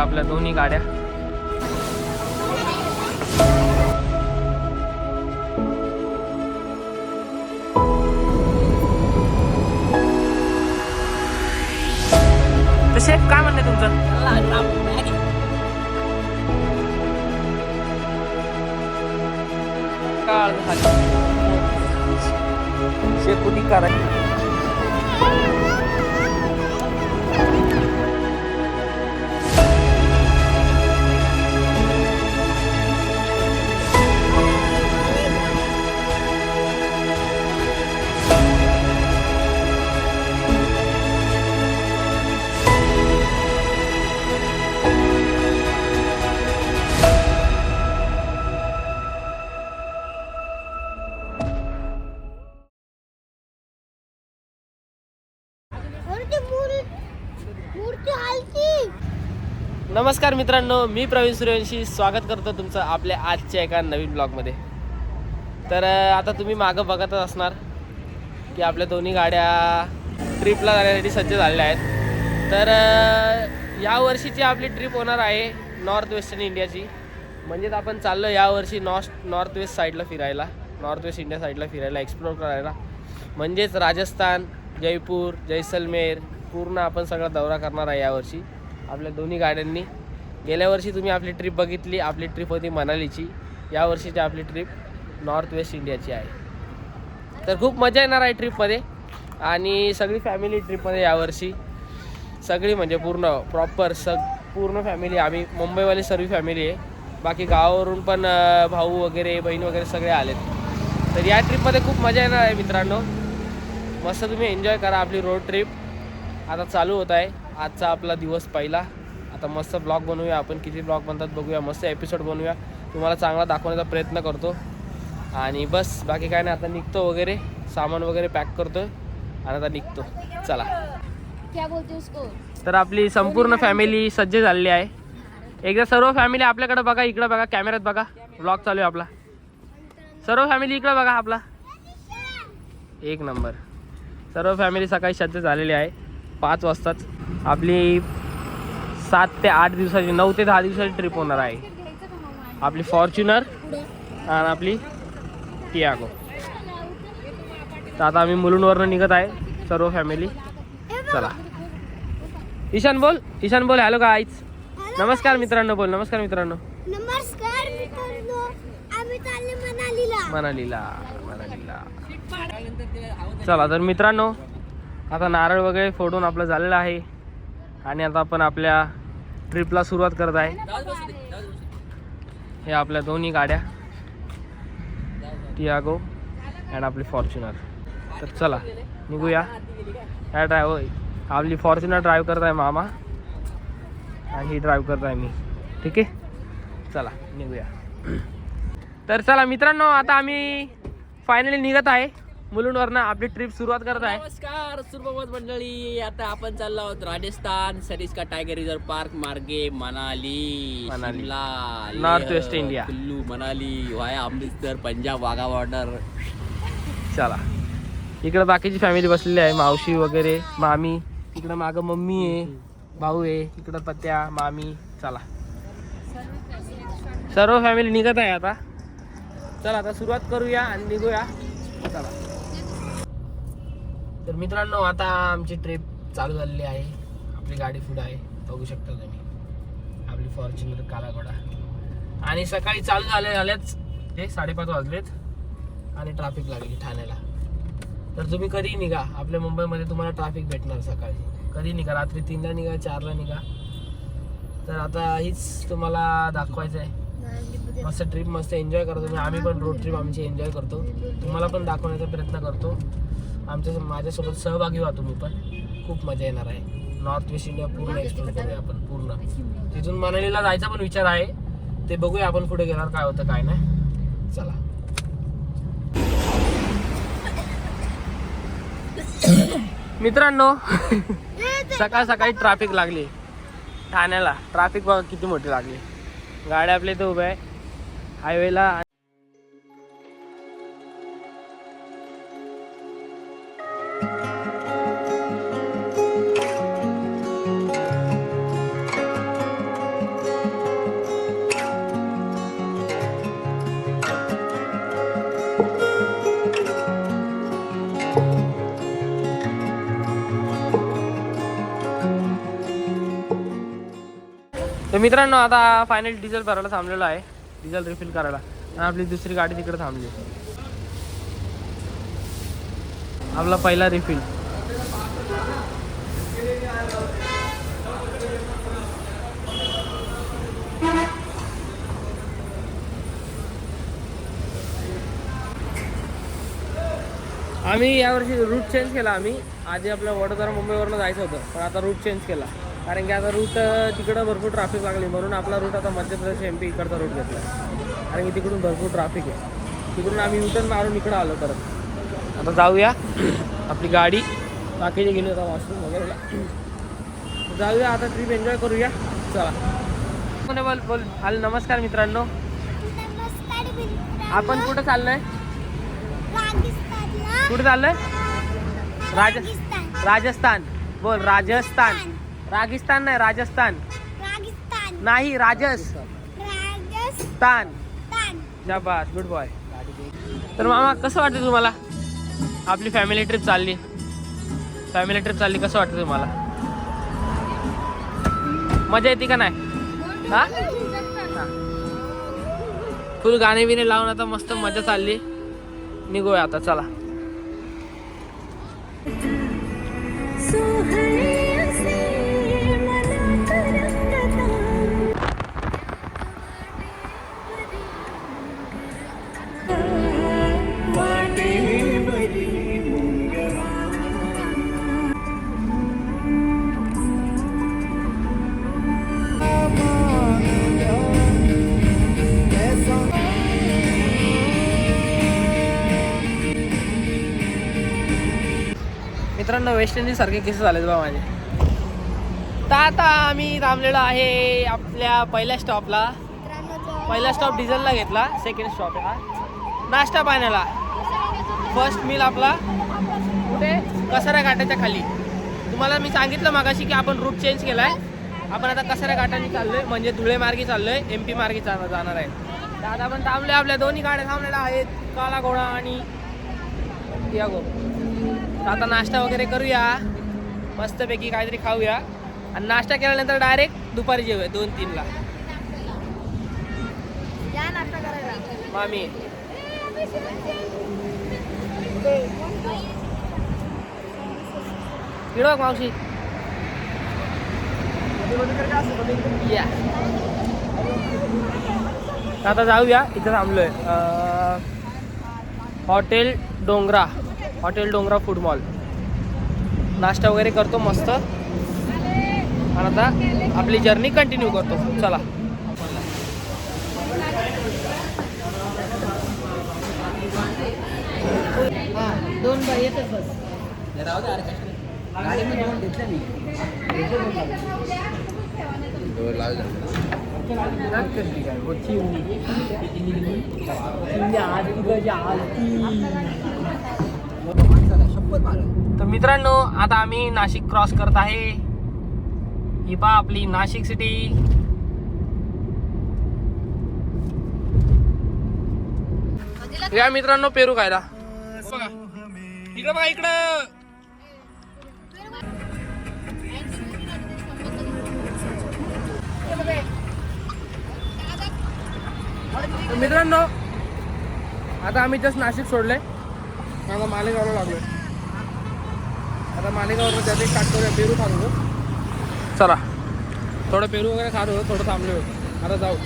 आपल्या दोन्ही गाड्या. तसे काय म्हणणे तुमचं? शेकुटी करायची. नमस्कार मित्रांनो, मी प्रवीण सूर्यवंशी स्वागत करतो तुमचं आपल्या आजच्या एका नवीन ब्लॉगमध्ये. तर आता तुम्ही मागं बघतच असणार की आपल्या दोन्ही गाड्या ट्रिपला जाण्यासाठी सज्ज झालेल्या आहेत. तर यावर्षीची आपली ट्रिप होणार आहे नॉर्थ वेस्टर्न इंडियाची. म्हणजेच आपण चाललो यावर्षी नॉर्थ वेस्ट साईडला फिरायला, नॉर्थ वेस्ट इंडिया साईडला फिरायला, एक्सप्लोर करायला. म्हणजेच राजस्थान, जयपूर, जैसलमेर पूर्ण आपण सगळा दौरा करणार आहे यावर्षी आपल्या दोन्ही गाड्यांनी. गेल्या वर्षी तुम्ही आपली ट्रिप बघितली, आपली ट्रिप होती मनालीची. यावर्षीची आपली ट्रिप नॉर्थ वेस्ट इंडियाची आहे. तर खूप मजा येणार आहे ट्रिपमध्ये आणि सगळी फॅमिली ट्रिपमध्ये यावर्षी. सगळी म्हणजे पूर्ण प्रॉपर पूर्ण फॅमिली. आम्ही मुंबईवाली सर्व फॅमिली आहे, बाकी गावावरून पण भाऊ वगैरे बहीण वगैरे सगळे आलेत. तर या ट्रिपमध्ये खूप मजा येणार आहे मित्रांनो. मस्त तुम्ही एन्जॉय करा आपली रोड ट्रिप. आता चालू होत आहे आजचा आपला दिवस पहिला. आता मस्त ब्लॉग बनवूया आपण, किती ब्लॉग बनतात बघूया, मस्त एपिसोड बनवूया, तुम्हाला चांगला दाखवण्याचा प्रयत्न करतो. आणि बस बाकी काय नाही, आता निघतो वगैरे, सामान वगैरे पॅक करतो आणि आता निघतो. चला. क्या बोलते उसको? तर आपली संपूर्ण फॅमिली सज्ज झालेली आहे. एकदा सर्व फॅमिली आपल्याकडे बघा, इकडे बघा, कॅमेऱ्यात बघा, ब्लॉग चालू आहे आपला. सर्व फॅमिली इकडे बघा आपला. एक नंबर. सर्व फॅमिली सकाळी सज्ज झालेली आहे. 5 वाजताच आपली 7 ते 8 दिवसाची, 9 ते 10 दिवसाची ट्रिप होणार आहे. आपली फॉर्च्युनर आणि आपली टियागो. तर आता आम्ही मुलुंडवरनं निघत आहे सर्व फॅमिली. चला. ईशान बोल हॅलो गाईज. नमस्कार मित्रांनो बोल. नमस्कार मित्रांनो. नमस्कार मित्रांनो, आम्ही चालले मनालीला. चला तर मित्रांनो, आता नारळ वगैरे फोडून आपलं झालेलं आहे आणि आता आपण आपल्या ट्रिपला सुरुवात करत आहे. हे आपल्या दोन्ही गाड्या, टियागो अँड आपली फॉर्च्युनर. तर चला निघूया. ह्या आपली फॉर्च्युनर ड्राईव्ह करत आहे मामा आणि ही ड्राईव्ह करत आहे मी. ठीक आहे, चला निघूया. तर चला मित्रांनो, आता आम्ही फायनली निघत आहे मुलुंडवरनं. आपली ट्रिप सुरुवात करत आहे. नमस्कार सुप्रभात मंडळी. आता आपण चाललो आहोत Rajasthan Sariska tiger reserve park मार्गे Manali, Shimla, north west India, Kullu Manali, via Amritsar, Punjab, Wagah border. चला. इकडं बाकीची फॅमिली बसलेली आहे, मावशी वगैरे, मामी. इकडं मागं मम्मी आहे, भाऊ आहे, इकडं पत्या, मामी. चला सर्व फॅमिली निघत आहे आता. चला आता सुरुवात करूया आणि निघूया. चला. तर मित्रांनो, आता आमची ट्रिप चालू झालेली आहे. आपली गाडी पुढे आहे, बघू शकता तुम्ही, आपली फॉर्च्युनर काला घोडा. आणि सकाळी चालू झाल्याच ते 5:30 वाजलेत आणि ट्रॅफिक लागली ठाण्याला. तर तुम्ही कधी निघा, आपल्या मुंबईमध्ये तुम्हाला ट्रॅफिक भेटणार सकाळी. कधी निघा, रात्री 3ला निघा, 4ला निघा. तर आता हीच तुम्हाला दाखवायचं आहे. मस्त ट्रिप, मस्त एन्जॉय करा तुम्ही. आम्ही पण रोड ट्रिप आमची एन्जॉय करतो, तुम्हाला पण दाखवण्याचा प्रयत्न करतो. माझ्यासोबत सहभागी व्हा तुम्ही पण. खूप मजा येणार आहे. नॉर्थ वेस्ट इंडिया पूर्ण एक्सप्लोर करूया आपण पूर्ण. तिथून मनालीला जायचा पण विचार आहे, ते बघूया आपण पुढे गेल्यावर काय होतं काय नाही. चला. मित्रांनो, सकाळ सकाळी ट्रॅफिक लागली ठाण्याला. ट्रॅफिक बघा किती मोठी लागली. गाड्या आपल्या इथे उभ्या आहे हायवेला. मित्रांनो आता फायनल डिझेल भरायला थांबलेलो आहे, डिझेल रिफिल करायला. आणि आपली दुसरी गाडी तिकडे थांबली. आपला पहिला रिफिल. आम्ही यावर्षी रूट चेंज केला. आम्ही आधी आपल्या वडोदरा मुंबईवरून जायचं होतं, पण आता रूट चेंज केला. कारण की आता रूट तिकडं भरपूर ट्रॅफिक लागली, म्हणून आपला रूट आता मध्य प्रदेश MP इकडचा रूट घेतला. कारण की तिकडून भरपूर ट्रॅफिक आहे. तिकडून आम्ही युटर्न मारून इकडं आलो परत. आता जाऊया आपली गाडी. बाकीचे गेले होता वॉशरूम वगैरेला. जाऊया आता, ट्रिप एन्जॉय करूया. चला बोल. हॅलो नमस्कार मित्रांनो. आपण कुठं चाललोय? कुठे चाललोय? राजस्थान. बोल राजस्थान. रागिस्तान नाही, राजस्थान नाही, राजस्थान. शाबास, गुड बॉय. तर मामा कसं वाटतं तुम्हाला? आपली फॅमिली ट्रिप चालली. कसं वाटतं तुम्हाला? मजा येते का नाही? हा, फुल गाणे बिणे लावून आता मस्त मजा चालली. निघूया आता, चला. मित्रांनो वेस्ट इंडिज सारखे केस झालेत बा माझे. तर आता आम्ही थांबलेलो आहे आपल्या पहिल्या स्टॉपला. पहिला स्टॉप डिझेलला घेतला, सेकंड स्टॉप आहे हा नाश्ता पाण्याला. फर्स्ट मील आपला कुठे? कसारा घाटाच्या खाली. तुम्हाला मी सांगितलं मागाशी की आपण रूट चेंज केला आहे. आपण आता कसारा घाटाने चाललो आहे, म्हणजे धुळे मार्गी चाललो आहे, MP मार्गी जाणार आहे. तर आता आपण थांबले, आपल्या दोन्ही गाड्या थांबलेल्या आहेत, काला घोडा आणि टियागो. आता नाश्ता वगैरे करूया, मस्तपैकी काहीतरी खाऊया. आणि नाश्ता केल्यानंतर डायरेक्ट दुपारी जेवूया 2-3ला. नाश्ता करायला मामी बघ मावशी या. आता जाऊया, इथं थांबलोय हॉटेल डोंगरा फूड मॉल. नाश्ता वगैरे करतो मस्त, आणि आता आपली जर्नी कंटिन्यू करतो. चला. दोन बार येतच बस. गाडीमध्ये दोन घेतलं मी. तर मित्रांनो आता आम्ही नाशिक क्रॉस करत आहे. ही पहा आपली नाशिक सिटी. या मित्रांनो पेरू खायला. बघा इकडं, बघा इकडं. मित्रांनो आता आम्ही जस्ट नाशिक सोडलंय, आता मालेगावला लागलोय. आता मालेगाववर त्यात एक काट करूया, पेरू खात होतो. चला, थोडं पेरू वगैरे खात होतो, थोडं थांबलो होतो. आता जाऊ.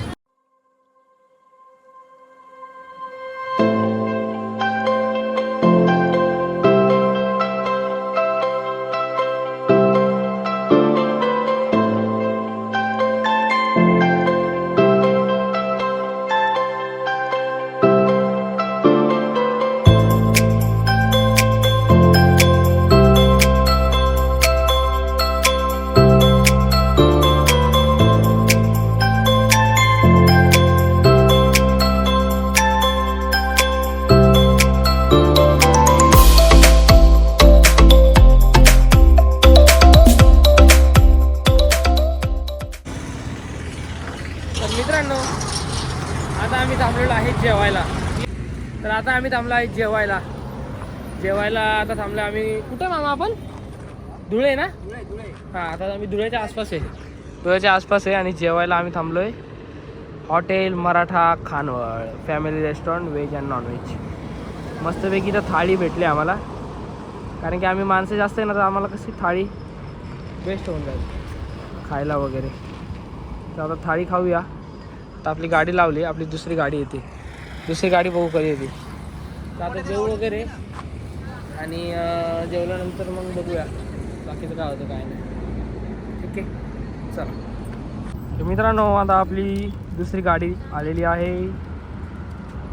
मित्रांनो आता आम्ही थांबलेलो आहे जेवायला. तर आता आम्ही थांबलो आहे जेवायला आता थांबलो आम्ही. कुठं मामा आपण? धुळे ना? हां, आता आम्ही धुळ्याच्या आसपास आहे. तुझ्याच्या आसपास आहे. आणि जेवायला आम्ही थांबलोय hotel Maratha Khanawal family restaurant veg and nonveg. मस्तपैकी तर थाळी भेटली आम्हाला, कारण की आम्ही माणसं जास्त आहे ना, तर आम्हाला कशी थाळी बेस्ट होऊन जाईल खायला वगैरे. तर आता थाळी खाऊया. तर आपली गाडी लावली, आपली दुसरी गाडी येते, दुसरी गाडी बघू कधी येते. तर आता जेवू वगैरे आणि जेवल्यानंतर मग बघूया बाकीचं काय होतं काय नाही. ठीक आहे चला. तर मित्रांनो आता आपली दुसरी गाडी आलेली आहे,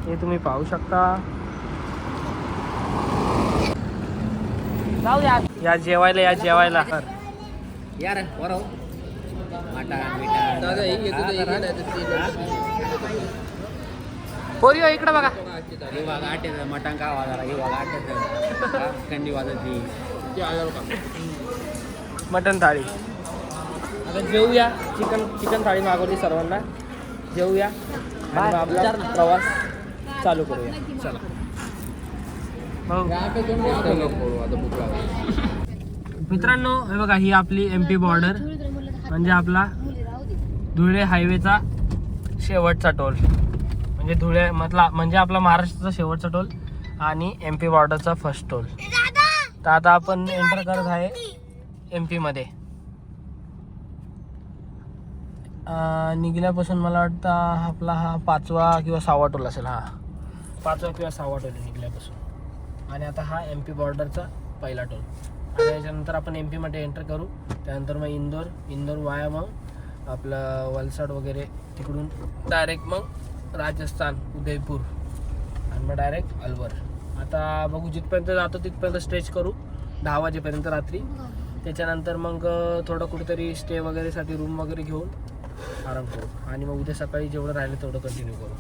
हे तुम्ही पाहू शकता. जाऊ या या जेवायला, या जेवायला. यार बरं पोरी हो इकडं बघा. मटण का वाजायला थंडी वाजत मटन थाळी. आता जेवूया. चिकन थाळी मागवली सर्वांना. जेवूया आणि आपला प्रवास चालू करूया. चला. मित्रांनो हे बघा, ही आपली MP बॉर्डर, म्हणजे आपला धुळे हायवेचा शेवटचा टोल, म्हणजे धुळे मधला म्हणजे आपला महाराष्ट्राचा शेवटचा टोल आणि MP बॉर्डरचा फर्स्ट टोल. तर आता आपण एंटर करत आहे MP मध्ये. निघल्यापासून मला वाटतं आपला हा 5वा किंवा 6वा टोल असेल. हा 5वा किंवा 6वा टोल निघल्यापासून. आणि आता हा MP बॉर्डरचा पहिला टोल. आणि त्याच्यानंतर आपण MP मध्ये एंटर करू. त्यानंतर मग इंदोर वाया मग आपलं वलसाड वगैरे तिकडून डायरेक्ट मग राजस्थान उदयपूर आणि मग डायरेक्ट अलवर. आता बघू जिथपर्यंत जातो तिथपर्यंत स्ट्रेच करू 10 वाजेपर्यंत रात्री. त्याच्यानंतर मग थोडं कुठेतरी स्टे वगैरेसाठी रूम वगैरे घेऊन आराम करू आणि मग उद्या सकाळी जेवढं राहिलं तेवढं कंटिन्यू करू.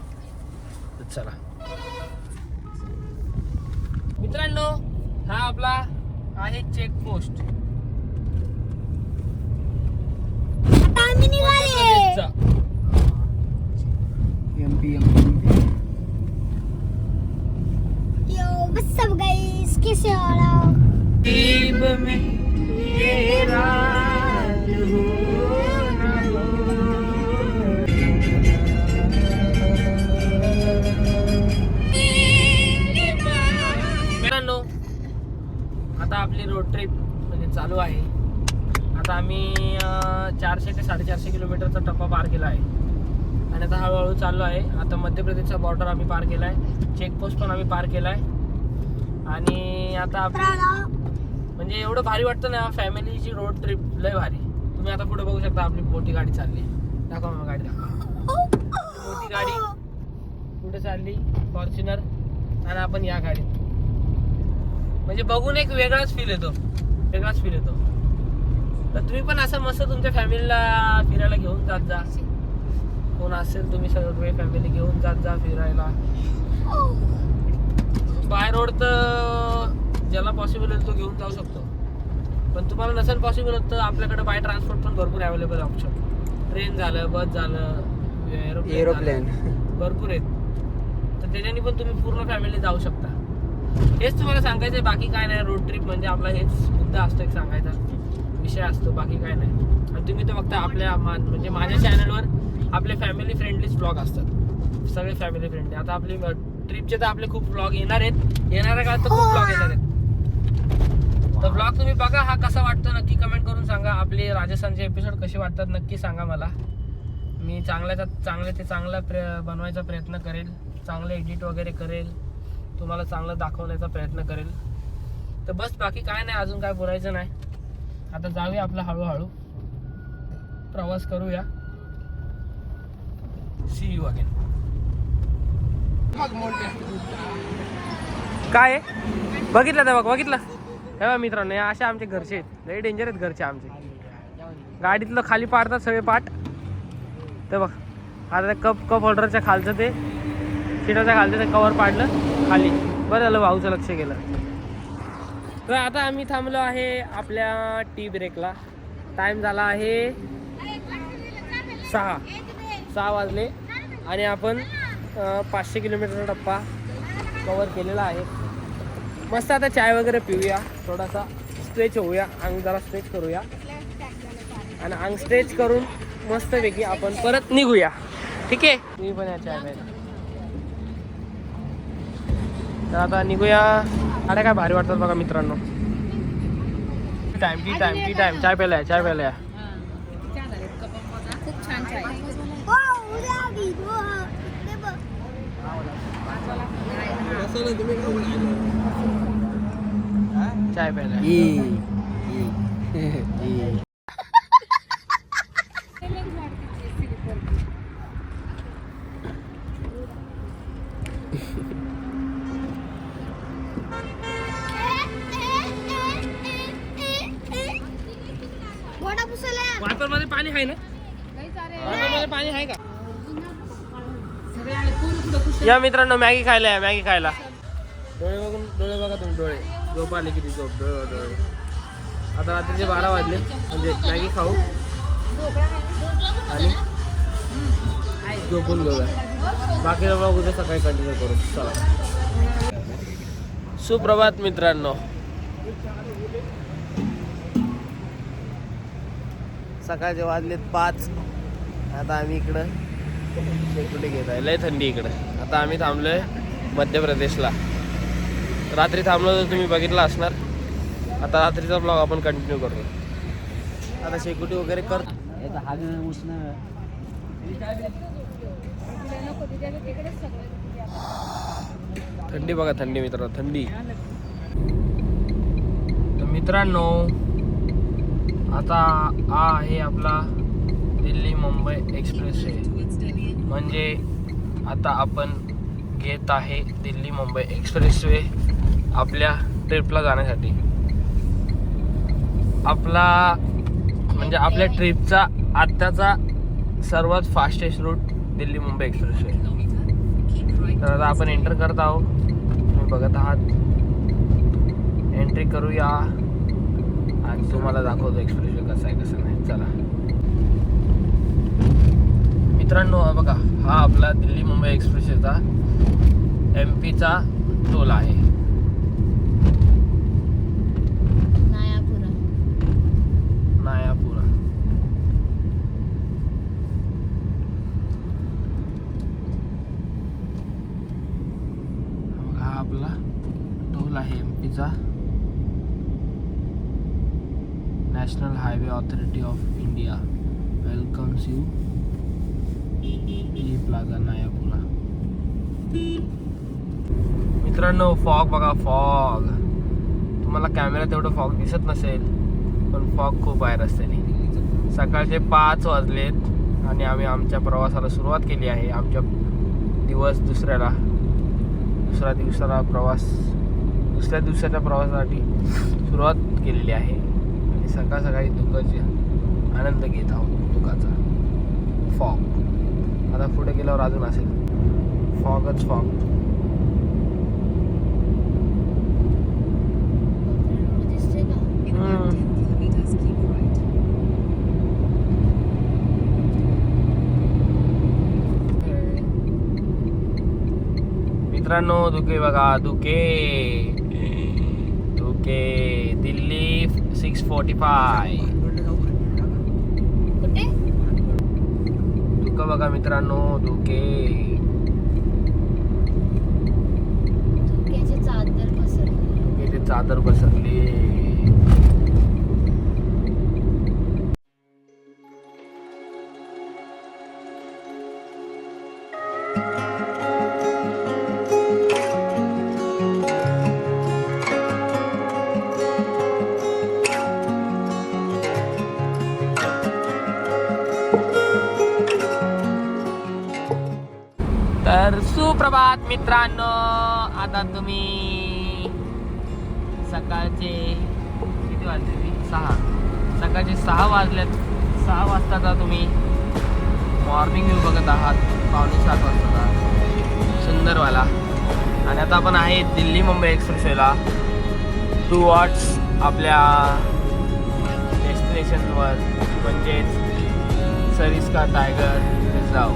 तर चला मित्रांनो, हा आपला आहे चेकपोस्ट मित्रांनो, आता आपली रोड ट्रिप म्हणजे चालू आहे. आता आम्ही 400 ते 450 किलोमीटरचा टप्पा पार केला आहे आणि आता हळूहळू चाललो आहे. आता मध्य प्रदेशचा बॉर्डर आम्ही पार केला आहे, चेकपोस्ट पण आम्ही पार केला आहे. आणि आता आपली म्हणजे एवढं भारी वाटतं ना फॅमिलीची रोड ट्रिप, लय भारी. तुम्ही आता पुढे बघू शकता आपली मोठी गाडी चालली. दाखवा मग गाडी, दाखवा. मोठी गाडी कुठे चालली, फॉर्च्युनर. आणि आपण या गाडीत म्हणजे बघून एक वेगळाच फील येतो. तर तुम्ही पण असं मस्त तुमच्या फॅमिलीला फिरायला घेऊन जात जा. कोण असेल तुम्ही सगळे फॅमिली घेऊन जात जा फिरायला. बाय रोड तर ज्याला पॉसिबल आहे तो घेऊन जाऊ शकतो, पण तुम्हाला नसेल पॉसिबल होत तर आपल्याकडे बाय ट्रान्सपोर्ट पण भरपूर अवेलेबल ऑप्शन. ट्रेन झालं, बस झालं, एरोप्लेन भरपूर आहेत. तर त्याच्याने पण तुम्ही पूर्ण फॅमिली जाऊ शकता. हेच तुम्हाला सांगायचं आहे, बाकी काय नाही. रोड ट्रिप म्हणजे आपला हेच मुद्दा असतो, एक सांगायचा विषय असतो, बाकी काय नाही. आणि तुम्ही तर बघता आपल्या म्हणजे माझ्या चॅनलवर आपले फॅमिली फ्रेंडलीच ब्लॉग असतात, सगळे फॅमिली फ्रेंडली. आता आपली ट्रिपचे तर आपले खूप ब्लॉग येणार आहेत, येणाऱ्या काळात तर खूप ब्लॉग येणार आहेत. तर ब्लॉग तुम्ही बघा, हा कसा वाटतो नक्की कमेंट करून सांगा. आपले राजस्थानचे एपिसोड कसे वाटतात नक्की सांगा मला. मी चांगला बनवायचा प्रयत्न करेल, चांगलं एडिट वगैरे करेल, तुम्हाला चांगलं दाखवण्याचा प्रयत्न करेल. तर बस बाकी काय नाही, अजून काय बोलायचं नाही. आता जाऊया आपला हळूहळू प्रवास करूया. See you again. काय बघितलं तर बघितलं हे बघा मित्रांनो, असे आमचे घरचे आहेत, लई डेंजर आहेत घरचे आमचे. गाडीतलं खाली पाडतात सगळे पाट. ते बघ आता कप होल्डरच्या खालचं ते सीटाच्या खालचं ते कवर पाडलं खाली. बरं झालं भाऊचं लक्ष गेलं. तर आता आम्ही थांबलो आहे आपल्या टी ब्रेकला. टाइम झाला आहे 6 वाजले आणि आपण 500 किलोमीटरचा टप्पा कवर केलेला आहे. मस्त आता चाय वगैरे पिऊया, थोडासा स्ट्रेच होऊया, अंग जरा स्ट्रेच करूया आणि अंग स्ट्रेच करून मस्तपैकी आपण परत निघूया. ठीक आहे, तुम्ही पण या चाय प्यायला. तर आता निघूया. गाड्या काय भारी वाटतात बघा मित्रांनो. टी टाइम चाय प्यायला या, चाय प्यायला या. खूप छान चाय. चाय प्यायला. वाटर मध्ये पाणी आहे ना? वाटर मध्ये पाणी आहे का? या मित्रांनो, मॅगी खायला या, मॅगी खायला. डोळे बघून, डोळे बघा तुम्ही, डोळे. झोप आली किती झोप, डोळे डोळे. आता रात्रीचे 12 वाजले, म्हणजे मॅगी खाऊ आणि झोपून घेऊया. बाकी बघू उद्या सकाळी कंटिन्यू करू. चला. सुप्रभात मित्रांनो. सकाळचे वाजलेत 5. आता आम्ही इकडं शेकोटी घेत आहे. लय थंडी इकडं. आता आम्ही थांबलोय मध्य प्रदेशला. रात्री थांबलो तर तुम्ही बघितलं असणार. आता रात्रीचा ब्लॉग आपण कंटिन्यू करू. आता शेकोटी वगैरे कर. थंडी बघा, थंडी मित्रांनो, थंडी. तर मित्रांनो, आता हा आहे आपला दिल्ली मुंबई एक्सप्रेस वे. म्हणजे आता आपण घेत आहे दिल्ली मुंबई एक्सप्रेस वे आपल्या ट्रिपला जाण्यासाठी. आपला म्हणजे आपल्या ट्रिपचा आत्ताचा सर्वात fastest route Delhi Mumbai expressway. तर आता आपण एंटर करत आहोत, तुम्ही बघत आहात. एंट्री करूया आणि तुम्हाला दाखवतो एक्सप्रेस वे कसा आहे कसं नाही. चला मित्रांनो, हा बघा, हा आपला दिल्ली मुंबई एक्सप्रेस वेचा MP चा टोल आहे. नायापुरा. हा आपला टोल आहे MP चा. National highway authority of India welcomes you plaza Nayapura. मित्रांनो, फॉग बघा, फॉग. तुम्हाला कॅमेरा तेवढं फॉग दिसत नसेल, पण फॉग खूप बाहेर असते. सकाळचे 5 वाजलेत आणि आम्ही आमच्या प्रवासाला सुरुवात केली आहे. आमच्या दुसऱ्या दिवसाच्या प्रवासासाठी सुरुवात केलेली आहे. आणि सकाळी दुःखाचे आनंद घेत आहोत. दुःखाचा फॉग. आता पुढे गेल्यावर अजून असेल फॉगच फॉग. मित्रांनो, धुके बघा, धुके दिल्ली 6:45. धुकं बघा मित्रांनो, धुके. धुक्याची चादर पसरली. तर सुप्रभात मित्रांनो. आता तुम्ही सकाळचे किती वाजले? 6. सकाळचे 6 वाजलेत. 6 वाजता तुम्ही मॉर्निंग व्ह्यू बघत आहात. 6:45 वाजता सुंदरवाला. आणि आता आपण आहे दिल्ली मुंबई एक्सप्रेसवेला टुवर्ड्स आपल्या डेस्टिनेशनवर, म्हणजेच सरिस्का टायगर रिझर्व.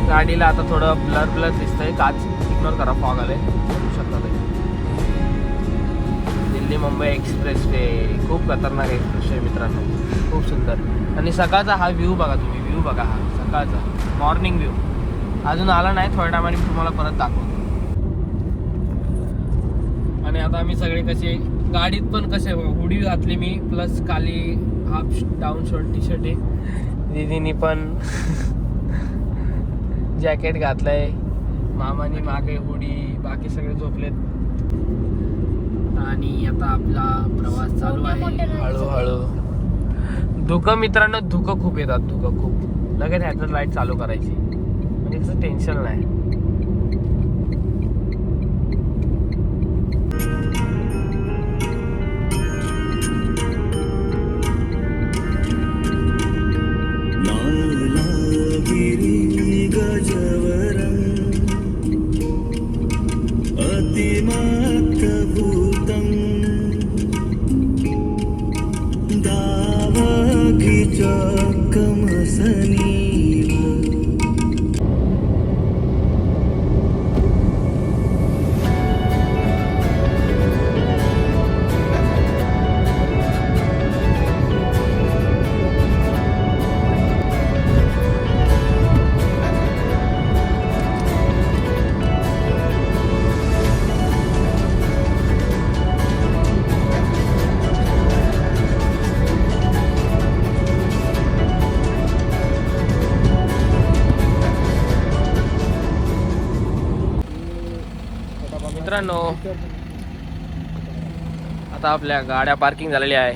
गाडीला आता थोडं ब्लर दिसतंय. काच इग्नोर करा, फॉग आले. बघू शकता ते दिल्ली मुंबई एक्सप्रेस वे खूप खतरनाक एक्सप्रेस वे मित्रांनो, खूप सुंदर. आणि सकाळचा हा व्ह्यू बघा तुम्ही, व्ह्यू बघा हा सकाळचा मॉर्निंग व्ह्यू. अजून आला नाही, थोड्या टायमाने मी तुम्हाला परत दाखवतो. आणि आता आम्ही सगळे कसे गाडीत पण कसे हुडी घातली मी, प्लस खाली half down shirt T shirt आहे. दीदीनी पण जॅकेट घातलंय, मामानी मागे हुडी, बाकी सगळे झोपलेत. आणि आता आपला प्रवास चालू आहे हळूहळू. धुकं मित्रांनो, धुकं खूप येतात, धुकं खूप. लगेच ह्याचं लाईट चालू करायची म्हणजे कसं टेन्शन नाही. मित्रांनो आता आपल्या गाड्या पार्किंग झालेल्या आहे.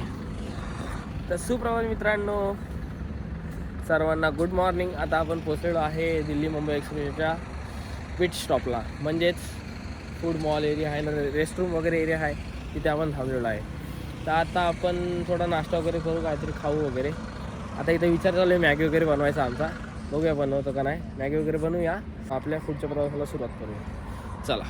तर सुप्रभात मित्रांनो, सर्वांना गुड मॉर्निंग. आता आपण पोहोचलेलो आहे दिल्ली मुंबई एक्सप्रेसच्या पिट स्टॉपला, म्हणजेच फूड मॉल एरिया आहे ना, रेस्टरूम वगैरे एरिया आहे, तिथे आपण थांबलेलो आहे. तर आता आपण थोडा नाश्ता वगैरे करू, काहीतरी खाऊ वगैरे. आता इथे विचार चालू आहे मॅगी वगैरे बनवायचा आमचा, बघूया बनवतो का नाही. मॅगी वगैरे बनवूया, आपल्या पुढच्या प्रवासाला सुरुवात करूया. चला.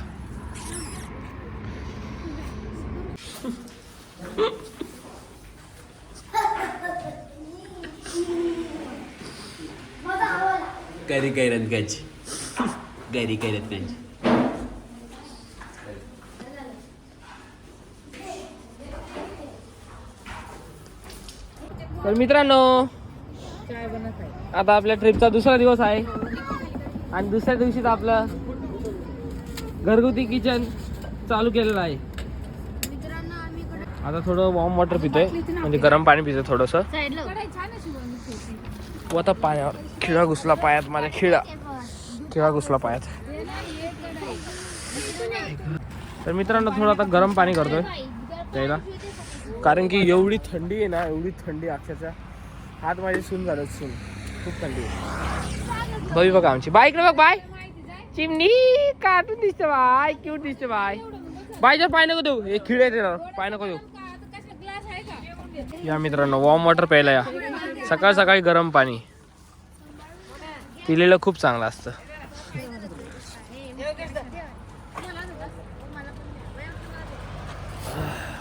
गरी कैरतगंज, गरी कैरतगंज. तर मित्रांनो आता आपल्या ट्रिपचा दुसरा दिवस आहे आणि दुसऱ्या दिवशीच आपलं घरगुती किचन चालू केलेलं आहे. आता थोडं वॉर्म वॉटर पितोय, म्हणजे गरम पाणी पितोय थोडंसं. व आता पायावर खिळा घुसला, पायात माझ्या खिळा घुसला पायात. तर मित्रांनो थोडं आता गरम पाणी करतोय प्यायला, कारण की एवढी थंडी आहे ना, एवढी थंडी अक्षरशः हात माझे सून झालं, सून खूप थंडी आहे. बाई बघा आमची बाईक बघ, बाय चिमणी कार्टून दिसते बाय, क्यूट दिसते बाय. बायच्या पाय नको देऊ, हे खिळे पाय नको देऊ. या मित्रांनो वॉर्म वॉटर प्यायला या, सकाळ सकाळी गरम पाणी पिलेलं खूप चांगलं असतं.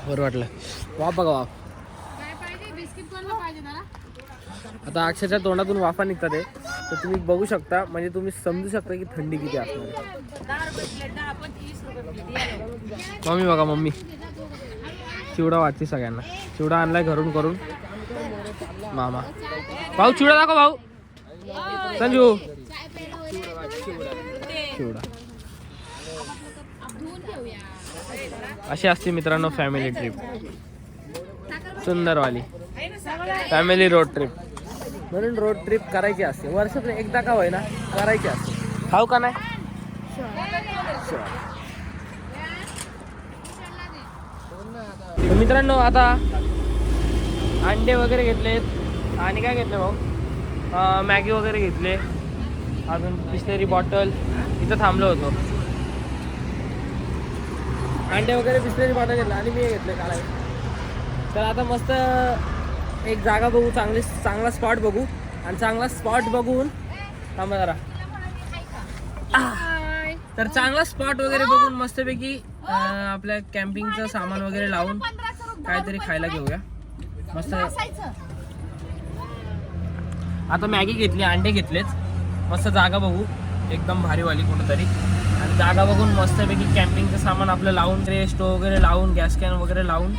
बरं वाटलं. वाफ बघा वाफ. आता अक्षरशः तोंडातून वाफा निघतात आहे, तर तुम्ही बघू शकता, म्हणजे तुम्ही समजू शकता की थंडी किती असणार. मम्मी बघा, मम्मी चिवडा वाटते सगळ्यांना. चिवडा आणलाय घरून करून मामा. भाऊ चिवडा दाखव, भाऊ संजू चिवडा. अशी असते मित्रांनो family trip, Sundarwali family road trip. म्हणून रोड ट्रिप करायची असते, वर्षातून एकदा का होईना करायची असते. खाऊ का नाही? मित्रांनो आता अंडे वगैरे घेतलेत आणि काय घेतले भाऊ, मॅगी वगैरे घेतले, अजून बिस्लेरी बॉटल. इथं थांबलो होतो, अंडे वगैरे बिस्लेरी बॉटल घेतलं आणि मी घेतले काढाय. तर आता मस्त एक जागा बघू, चांगला स्पॉट बघू, आणि चांगला स्पॉट बघून थांबा जरा. तर चांगला स्पॉट वगैरे बघून मस्तपैकी आपल्या कॅम्पिंगचं सामान वगैरे लावून काहीतरी खायला घेऊया मस्त. आता मॅगी घेतली, अंडे घेतलेच, मस्त जागा बघू एकदम भारीवाली कुठंतरी, आणि जागा बघून मस्तपैकी कॅम्पिंगचं सामान आपलं लावून स्टोव वगैरे लावून गॅस कॅन वगैरे लावून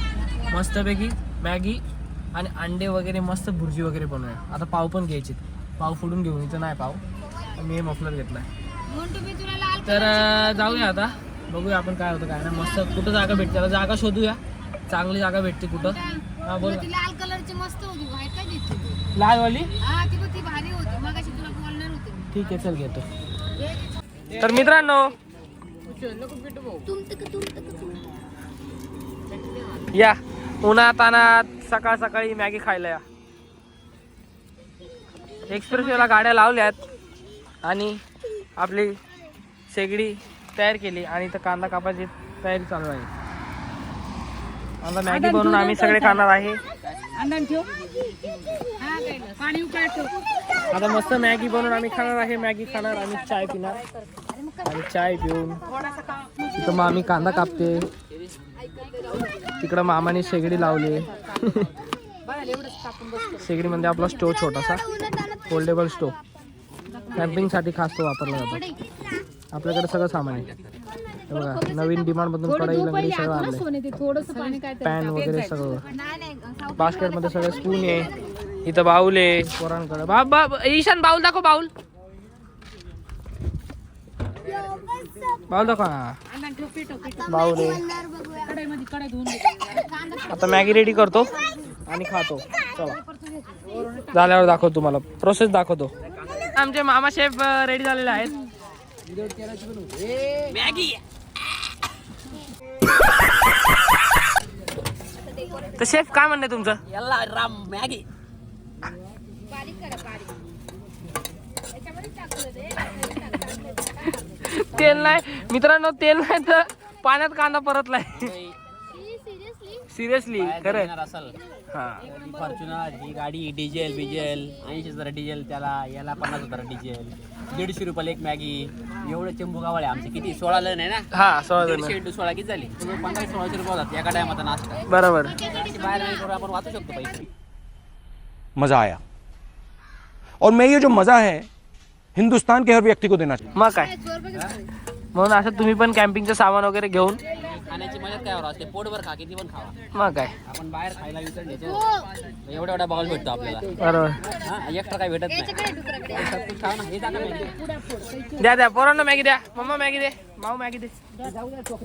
मस्तपैकी मॅगी आणि अंडे वगैरे मस्त भुर्जी वगैरे बनवूया. आता पाव पण घ्यायचे, पाव फोडून घेऊन इथं नाही पाव, मी मफलर घेतलाय. तर जाऊया आता, बघूया आपण काय होतं काय नाही. मस्त कुठं जागा भेटते, त्याला जागा शोधूया, चांगली जागा भेटते कुठं. हा बोल. लाल कलरची मस्त होती, व्हाईट काय घेतली? लाल वाली हा ती पण ती भारी होती, मगाशी तुला बोलणार होते. ठीक आहे, चल घेतो. तर मित्रांनो या उन्हात तानात सकाळ सकाळी मॅगी खायला या. एक्सप्रेसवेला गाड्या लावल्यात आणि आपली शेगडी तयार केली आणि इथं कांदा कापायची तयारी चालू आहे. आता मॅगी बनवून आम्ही सगळे खाणार आहे. आता मस्त मॅगी बनवून आम्ही खाणार आहे. मॅगी खाणार आणि चाय पिणार आणि चाय पिऊन इथं मामी कांदा कापते, तिकडं मामाने शेगडी लावली. शेगडी म्हणजे आपला स्टोव छोटासा फोल्डेबल स्टोव, कॅम्पिंगसाठी खास तो वापरला जातो. आपल्याकडे सगळं सामान आहे बघा. नवीन डिमांड मधून कढई लंगडी सगळं आलंय, पॅन वगैरे सगळं. बास्केटमध्ये सगळे स्पून आहे. इथं बाऊल आहे पोरांकडे. ईशान बाऊल दाखव, बाऊल बाऊल दाखव. हा बाऊल आहे. आता मॅगी रेडी करतो आणि खातो. चला झाल्यावर दाखवतो तुम्हाला, प्रोसेस दाखवतो. आमचे मामा शेफ रेडी झालेले आहेत. मॅगी तर शेफ काय म्हणणं तुमचं? याला राम मॅगी. तेल नाही मित्रांनो, तेल नाही तर पाण्यात कांदा परतलाय. सिरियसली खरं असेल. हा फॉर्च्युनर ही गाडी डिझेल 80,000 डिझेल, त्याला याला 50,000 डिझेल, 150 रुपयाला एक मॅगी. एवढं चेंबू गावाळे आमचे किती 16 जण आहे ना. हा 16 16 किती झाली? 1500-1600 रुपये होतात एका टायमाचा नाश्ता. बरोबर. बाहेर नाही करून आपण वाचू शकतो पैसे. मजा आया और मैं ये जो मजा है हिंदुस्तान के हर व्यक्ति को देना चाहिए. मग काय, म्हणून असं तुम्ही पण कॅम्पिंगचं सामान वगैरे घेऊन खाण्याची मजा काय असते, पोटभर खा, किती पण खावा. मग काय. आपण बाहेर खायला विकत घ्यायचं, एवढा एवढा बाउल भेटतो आपल्याला. बरोबर. हा एक्स्ट्रा काय भेटत नाही. खावा ना, हे टाका मॅगी. द्या द्या पोरांना मॅगी द्या. मम्मा मॅगी दे, माऊ मॅगी दे.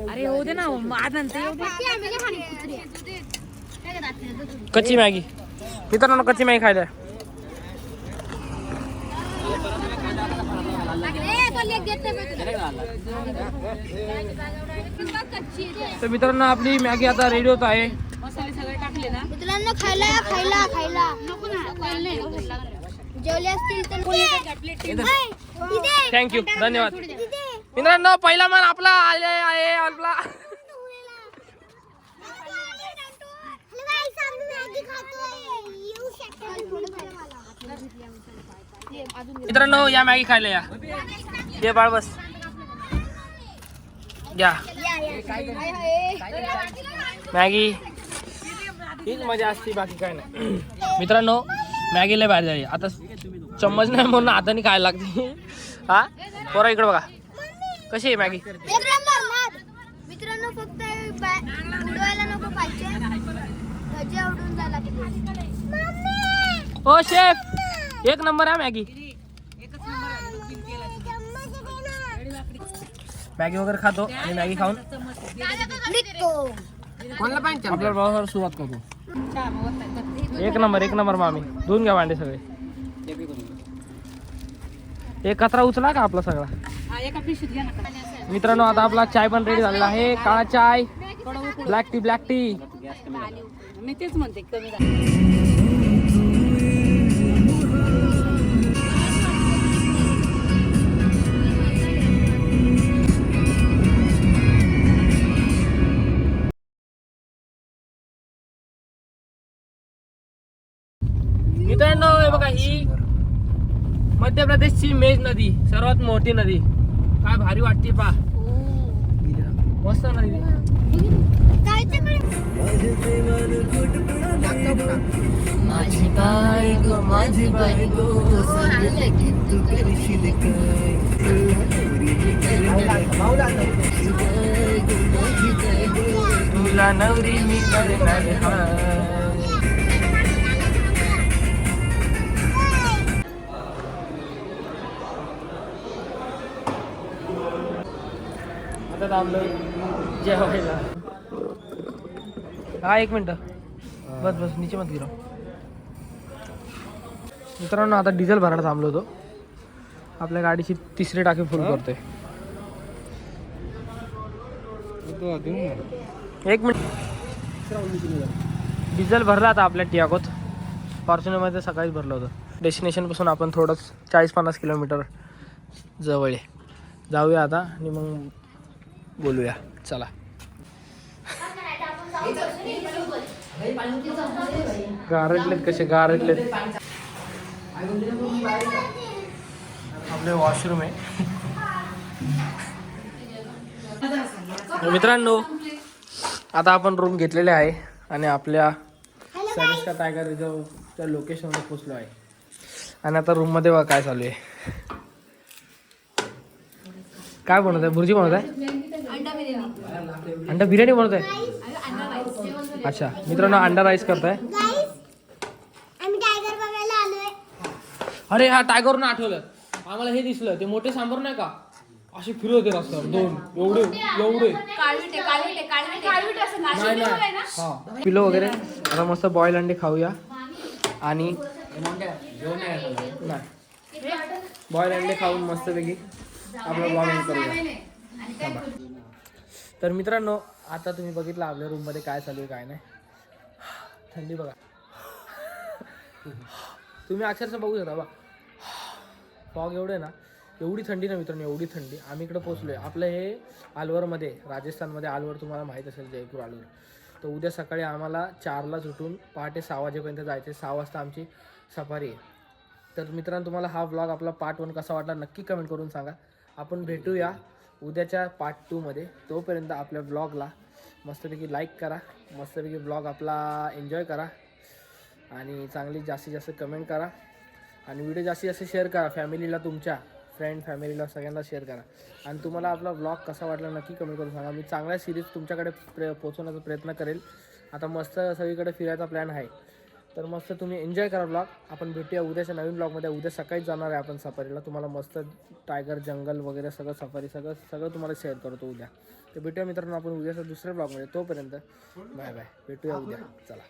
अरे होऊ दे ना आनंद. कच्ची मॅगी मित्रांनो, कच्ची मॅगी खायला. तर मित्रांनो आपली मॅगी आता रेडी होत आहे. मित्रांनो खायला खायला खायला नको ना, जेवले असतील तर थँक्यू, धन्यवाद. मित्रांनो पहिला मान आपला आले आहे. आपला मित्रांनो या मॅगी खायला या. ये बाळ बस घ्या मॅगी. हीच मजा असते, बाकी काय नाही. मित्रांनो मॅगी लय बाहेर झाली. आता चम्मच नाही म्हणून हाताने खायला लागते. हा पोरा इकडे बघा कशी आहे मॅगी. मित्रांनो फक्त उडवायला नको पाहिजे, भजी उडून जायला पाहिजे. ओ शेफ एक नंबर आहे मॅगी. मॅगी वगैरे खातो आणि मॅगी खाऊन आपल्या भावावर सुरुवात करतो. एक नंबर मामी. धुवून घ्या भांडे सगळे. एक कचरा उचला का आपला सगळा. मित्रांनो आता आपला चाय पण रेडी झालेला आहे. काळा चाय, ब्लॅक टी. मी तेच म्हणते कमी. मित्रांनो हे बघा, ही मध्य प्रदेशची मेज नदी, सर्वात मोठी नदी. काय भारी वाटते पा, मस्त नदी. माझी बायको तुला नवरी मी करणार हाय. आता थांबलोय जेवायला. हा 1 मिनिट बस बस नीचे मत गिरा. मित्रांनो आता डिझेल भरायला थांबलो होतो. आपल्या गाडीची 3री टाकी फुल करतोय. 1 मिनिट. डिझेल भरला आता आपल्या टियागोत. फॉर्च्युनरमध्ये सकाळीच भरलं होतं. डेस्टिनेशनपासून आपण थोडंच 40-50 किलोमीटर जवळ आहे. जाऊया आता आणि मग बोलूया. चला. गारटलेत कसे गारटलेत. आपले वॉशरूम आहे. मित्रांनो आता आपण रूम घेतलेले आहे आणि आपल्या सरिस्का टायगर रिझर्वच्या लोकेशनवर पोचलो आहे. आणि आता रूममध्ये बघा काय चालू आहे. काय बनवत आहे? भुर्जी बनवत आहे? अंडा बिर्याणी बनवत आहे? अच्छा मित्रांनो अंडा राईस करताय. अरे हा टायगरनं आठवलं. आम्हाला हे दिसलं ते मोठे सांबर नाही का असे फिरवते रस्त्यावर 2 एवढे एवढे नाही नाही हा किलो वगैरे. आता मस्त बॉईल अंडे खाऊया आणि नाही बॉईल अंडे खाऊन मस्तपैकी आपलं ब्लॉग एंड करूया. तर मित्रांनो आता तुम्ही बघितलं आपल्या रूममध्ये काय चालू आहे काय नाही. थंडी बघा तुम्ही अक्षरशः बघू शकता बा. फॉग एवढं आहे ना. एवढी थंडी ना मित्रांनो एवढी थंडी. आम्ही इकडे पोचलो आहे. आपलं हे अलवरमध्ये राजस्थानमध्ये अलवर तुम्हाला माहीत असेल जयपूर अलवर. तर उद्या सकाळी आम्हाला 4लाच उठून पहाटे 6 वाजेपर्यंत जायचे. 6 वाजता आमची सफारी आहे. तर मित्रांनो तुम्हाला हा व्लॉग आपला पार्ट 1 कसा वाटला नक्की कमेंट करून सांगा. आपण भेटूया उद्याच्या पार्ट 2मध्ये. तोपर्यंत आपल्या व्लॉगला मस्तपैकी लाईक करा. मस्तपैकी व्लॉग आपला एन्जॉय करा आणि चांगली जास्तीत जास्त कमेंट करा आणि व्हिडिओ जास्तीत जास्त शेअर करा. फॅमिलीला तुमच्या फ्रेंड फॅमिलीला सगळ्यांना शेअर करा. आणि तुम्हाला आपला व्लॉग कसा वाटला नक्की कमेंट करून सांगा. मी चांगल्या सिरीज तुमच्याकडे पोहोचवण्याचा प्रयत्न करेल. आता मस्त सगळीकडे फिरायचा प्लॅन आहे. तर मस्त तुम्ही एन्जॉय करा व्लॉग. आपण भेटूया उद्याच्या नवीन व्लॉगमध्ये. उद्या सकाळीच जाणार आहे आपण सफारीला. तुम्हाला मस्त टायगर जंगल वगैरे सगळं सफारी सगळं तुम्हाला शेअर करतो उद्या. तर भेटूया मित्रांनो आपण उद्याच्या दुसऱ्या ब्लॉगमध्ये. तोपर्यंत बाय बाय. भेटूया उद्या. चला.